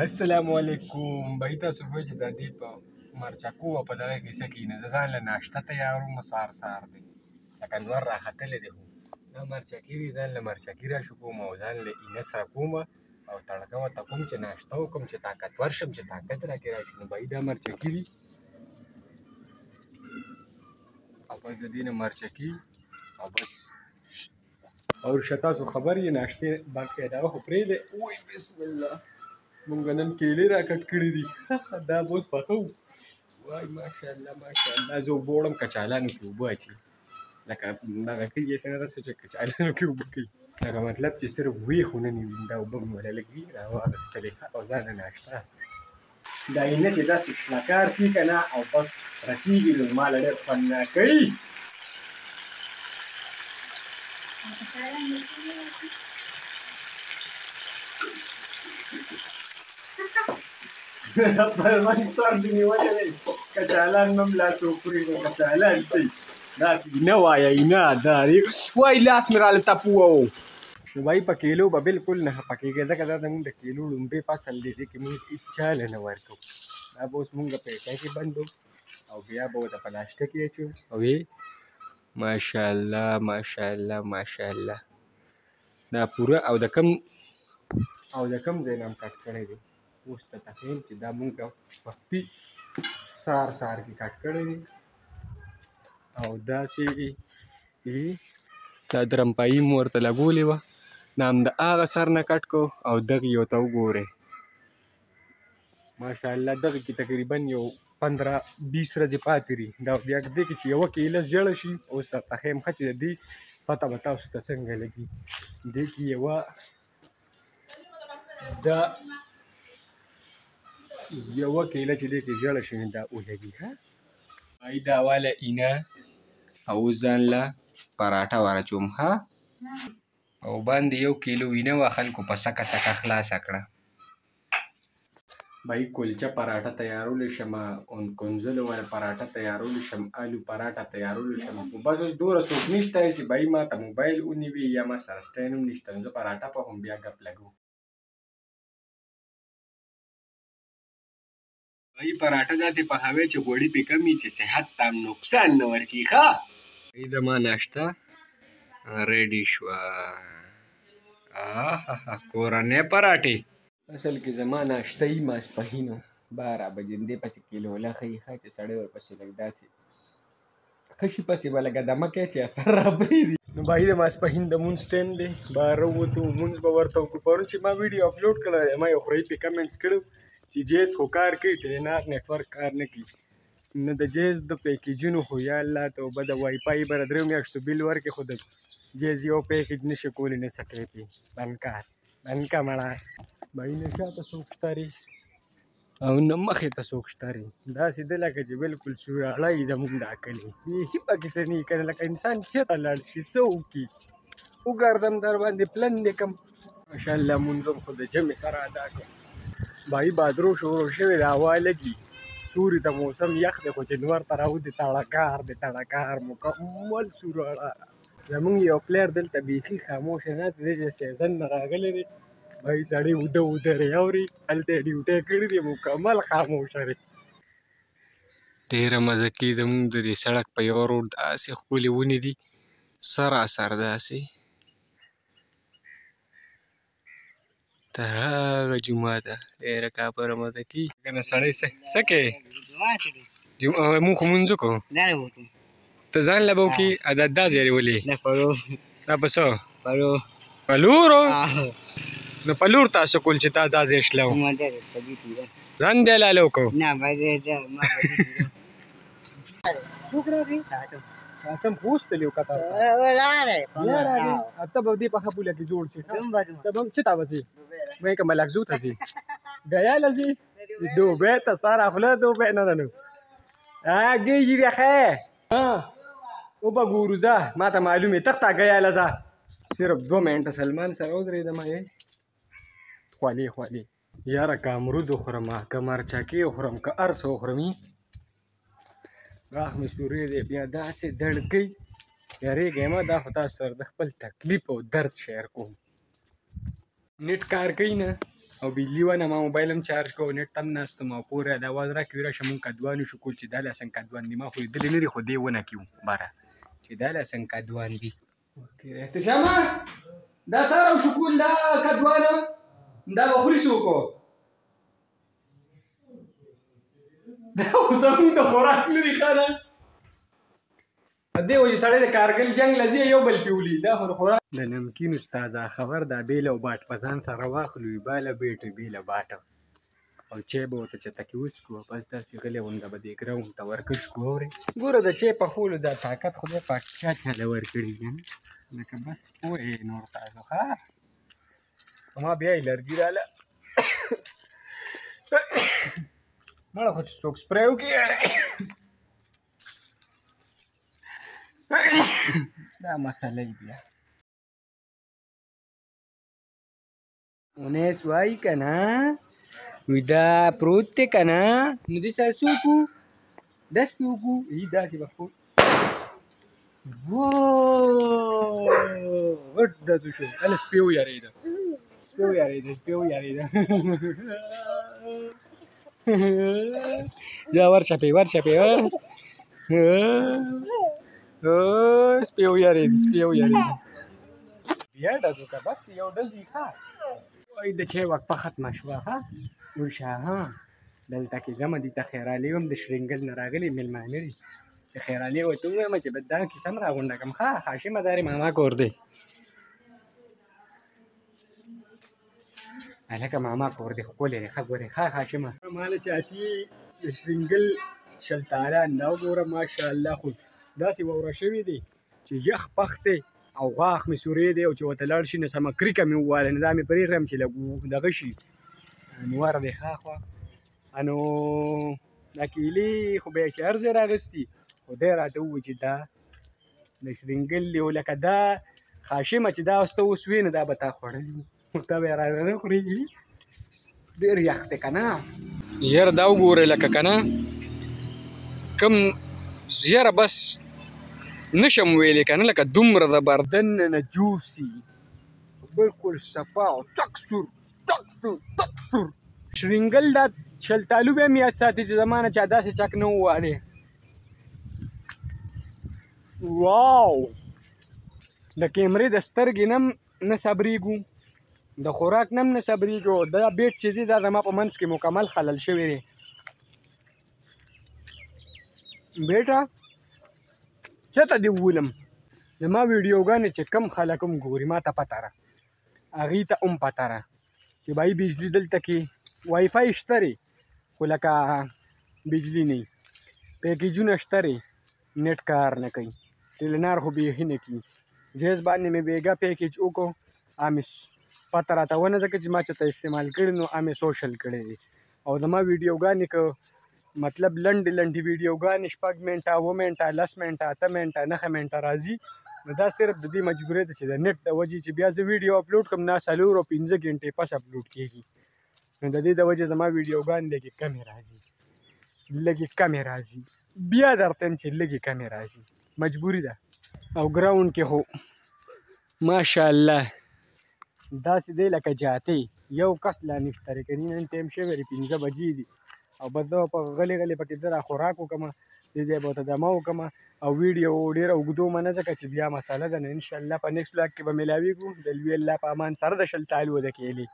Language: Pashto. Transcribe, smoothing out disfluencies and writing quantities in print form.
السلام علیکم بھائی تاسو به چې د دې په مرچکو او په دغه کیسه کې نه ځان له ناشته تیاروم سار دی لکه نور راختلی دی خو دا مرچکي دي ځان له مرچکي راشو کوم او ځان له اینه سره کوم او تړکه ورته کوم چې ناشته وکړم چې طاقتور شم چې طاقت راکې راشي نو بھائی دا مرچکي دي او بس د دې نه مرچکي او بس اور شتا سو خبر یې ناشته باقاعده خو پرېږدی وای بسم الله مونږ نن کیلې راکټ کړي دي دا به اوس پخو وای ماشاءالله ماشاءالله زه اوبه وړم کچالانو کې اوبه اچي لکه دغه کېږي څنګه درته چې کچالانو کې اوبه کوي لکه مطلب چې صرف وی خو نه ني دا اوبه مې ولا لږ وي راواغېستلې او ځانه ناشته دا اینه چې داسې شنکار کي که نه او بس رکېږي نو زما له ډېر خوند نه کوي پرمن سر دې نیولی دی کچالان مې هم لاس وخوري نو کچالان څه داسې نه وایه اینه دا وایي لاس مې راله تپ ووهو نو وایي په کیلو به بالکل نه خفه کېږي ځکه دا زمونږ د کیلو لومبی فصل دی دې کې مونږ هېچا له نه ورکوو دا به اوس مونږ پیسه کې بندو او بیا به ورته پلاسټک کې اچو او ماشاءالله ماشاءالله ماشاءالله دا پوره او د کم ځای نه هم کټ کړی دی اوس ته تخیل چې دا مونږ وختي سار کې کټ کړی دی او داسې دا درمپایي مو ورته لګولې وه دا هم د هغه سر نه کټ کو او دغې یو ته وګورئ ماشاءالله دغې کې تقریبا یو 15-20 ورځې پاتې دي دا بیا دې کې چې یوه کیله زیړه شي اوس ته تخیم ښه چې د دې پته به تاسو ته څنګه لګي دې کې یوه کیله چې دې کې زیړه شي نو دا ولګي ښه بھائی دا واله اینه او اوس ځان له پراټه ورچوم ښه او باندې یو کیلو اینه وه خلکو په سکه خلاصه کړه بھائی کلچه پراټه تیارولی شم کنځلو والا پراټه تیارولی شم آلو پراټه تیارولی شم خو بس اوس دومره څوک نشته چې بھائی ما ته موبایل ونیوي یا ما سره سټین هم نشته نو زه پراټه پخوم بیا ګپ لګو بھائی پراټه داسې پخوئ چې غوړي پې کم وي چې صحت ته هم نقصان نه ورکړي ښه بھائی زما ناشته ریډي شوه کورنۍ پراټې اصل کې زما ناشته یي ماسپښینو 12 بجې دې پسې کیلوله ښیي ښه چې سړی ورپسې لږ داسې ښه شي پسې به لږه دمه کوي چې اثر راپرېږدي نو بھائی د ماسپښین د مونځ ټایم دی بهر راووتو مونځ به ورته وکړو پرون چې ما ویډیو اپلوډ کړی ما یو خورۍ پې کمنټس کړی چې جیز خو کار کوي ټلینار نیټورک کار نه کوي نو د جیز د پیکیجونو خو یا الله توبه د وای فای به د 3 میاشتو بیل ورکړي خو د جیز یو پیکیج نشي کولی نه سکلی پې بند کا مړه بھائی نه شاته څوک ښکاري او نه مخې ته څوک ښکاري داسې ده لکه چې بالکل سوراړی زمونږ دا کلي بیخي پکې څه نه وي که نه لکه انسان چېرته لاړ شي څه وکړي وګرځم در باندې پلن دې کړم ماشاءالله مونځ هم خو د جمعې سره ادا کړم بھائی بادرو شروع شوې د هوا لګي سوري ته موسم یخ دی خو چې نور ته راوځي تړکار مکمل سوراړه زمونږ یو پلیر دلته بیخي خاموشه ناست دی چې سیزن نه راغلی دی بھائی سړی اوده اوري هلته یې ډیوټۍ کړې دي مکمل خاموشه دی ډېره مزه کوي زمونږ د دې سړک په یوه روډ داسې ښکلې ونې دي سراسر داسې تر هغه جومات ته ډېره کاپره مزه کوي که نه سړی څه کوې مونږ خو مونځ وکړو ته ځان له به وکړي دا ځای ولې دا په څه پلورو نو پلور تاسو کول چې تا دا ځای شلو ځان دی لاله وکړو څوک راغی قاسم خو اوستلی و کتار ته ته به دې پخه پوله کې جوړ شي ته به هم چېرته به ځې مې که ملکزو ته ځې ګیا له ځې دوبۍ ته ستا راخوله دوبۍ نه ده نو ګېږي بیا ښه وبه ګورو ځه ما ته معلوم یې تخته ګیا له ځه صرف 2 منټه سلمان سره ودرېدم خولې یاره که امرود وخورم که مرچکې وخورم که هر څه وخورم غاښ مې سورې دی بیا داسې درد کوي یارېږی مه دا خو تاسو سره د خپل تکلیف او درد شیر کوم نیټ کار کوي نه او بجلی ونه ما موبایل هم چارج کوو نټ هم ناستم او پورې د اواز راکړي راشه مونږ کدوان شو کول چې دا لاسن کدوان دي ما خو لیدلي نه دي خو دې ونه کې وو باره چې دا لاسن کدوان دي احتشامه دا تار او شکول دا کدوانه دا به خوري څوک دا خو زمونږ د خوراک نه دي ښه ده دې وجې سړی د کارګل جنګ له ځي یو بل پې ولي دا خو د خوراک د نمکین استاده خبر دا بیله او باټ په ځان سره واخلو باله بیټه بیله باټه او چای به ورته چته کې وڅښو بس داسې غلی غونډه به دې ګراونډ ته ورکړ شو اورې ګوره د چای پخولو دا طاقت خدای پاک چا چاله ورکړي دي لکه بس پوه یې نور تاسو ښه ما بیا الرجي راله مړه خو چې څوک سپری وکړي دا مسله بیا انیس وایي که نه وی دا پروت دی که نه نو دې سره څه وکړو داس پې وکړو ای داسې به خپل غټ داسې شو هله سپی ویارېده سپی ویارېده یا ورچپې سپی ویارېده بیا ډزو که بس یو ډز یې ښه وایي د چای وقفه ختمه شوه ښه ورشه ها دلته کې ځمه دي ته خیرالي هم د شرینګل نه راغلي مېلمانه دي د خیرالي ورته ووایم چې دا کیسه هم راغونډه کړم ښه هاشمه دارې ماما کور دی هلکه ماما کور دی ښکلی دی ښه ګورې ښه هاشمه ماله چاچي د شرینګل شلتالان دا وګوره ماشاءالله خو داسې واوره شوي دي چې یخ پخ دی او غاښ مې سورې دی او چې ورته لاړ شي نو سمه کریکه مې وواله نو دا مې پرېږدم چې لږ دغه شي نور دی ښه خوا نو دا کیلې خو به یې چې هر ځای راغستي خو دی راته ووایي چې دا د شرینګل دی او لکه دا خاشمه چې دا اوس ته اوس وې نو دا به تا خوړلي وو تا به یې رانه خورې ډېر یخ دی که نه یاره دا وګورئ لکه که نه کوم یاره بس نشم ویلی که نه لکه دومره د بردن نه جوسي بلکل صفا او تک سور شرینګل دا شلتالو به هم یاد ساتي چې زما نه چا داسې چک نه ووهلی واو د کیمرې د سترګې نه هم نه صبرېږو د خوراک نه هم نه صبرېږو دا بیټ چې دی دا زما په منځ کې مکمل خلل شوی دی بیټه څه ته دې وولم زما ویډیوګانې چې کم خلک هم ګوري ما ته پته ده هغوی ته هم پته ده چې بهایي بجلي دلته کې وای فای شته دی خو لکه بجلي نه وي پیکیجونه شته دی نټ کار نه کوي ټیلنار خو بیخي نه کي جهیز باندې مې بیګا پیکیج وکړو مې پته راته ونه ځکه چې ما چې ته استعمال کړي نو مې سوشل کړی دی او زما ویډیوګانې که مطلب لنډې لنډې ویډیوګانې 6 منټه 7 منټه 10 منټه 8 منټه 9 منټه راځي نو دا صرف د دې مجبورۍ ده چې د نټ د وجې چې بیا زه ویډیو اپلوډ کړم نه 4 او 5 ګنټې پس اپلوډ کېږي نو د دې د وجې زما ویډیوګانې لږې کمې راځي بیا درته یم چې لږې کمې راځي مجبوري ده او ګراونډ کې خو ماشاءالله داسې دی لکه جاتې یو کس لا نشته دی که نن ټایم شوی دی 5 بجې دي او بس زه په غلې غلې پکې زه را خوراک وکړم دې ځای به ورته دمه وکړم او ویډیو ډېره اوږدو منه ځکه چې بیا مساله ده نو انشاءالله په نیکسټ بلاګ کې به میلاویږو د لوی الله په امان سره د شلتالو د کیلې